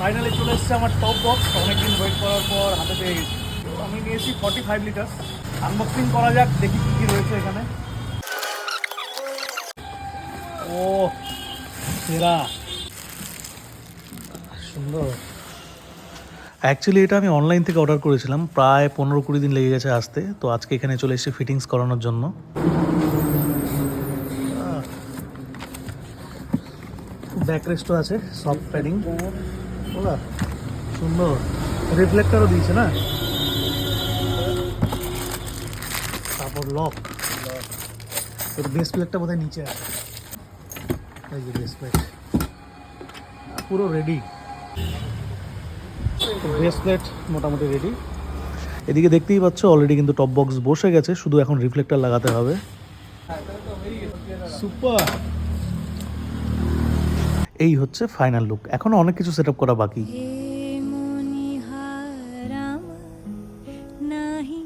Finally চলে এসেছে আমার টপ বক্স। অনেকদিন ওয়েট করার পর হাতে পেয়ে গেছি। আমি নিয়েছি 45 লিটার। আনবক্সিং করা যাক, দেখি কী কী রয়েছে এখানে। ও সেরা, সুন্দর। অ্যাকচুয়ালি এটা আমি অনলাইন থেকে অর্ডার করেছিলাম, প্রায় 15-20 দিন লেগে গেছে আসতে। তো আজকে এখানে চলে এসেছি ফিটিংস করানোর জন্য। ব্যাকরেস্টও আছে, সফট প্যাডিং, ওলা সুন্দর। রিফ্লেক্টরও দিয়েছে না, তারপর লক। এর বেস প্লেটটা বোধহয় নিচে আছে, এই যে বেস প্লেট পুরো রেডি। বেস প্লেট মোটামুটি রেডি। এদিকে দেখতেই পাচ্ছ অলরেডি কিন্তু টপ বক্স বসে গেছে, শুধু এখন রিফ্লেক্টর লাগাতে হবে। সুপার। এই হচ্ছে ফাইনাল লুক। এখনো অনেক কিছু সেট আপ করা বাকি। হে মনিহারাম নাহি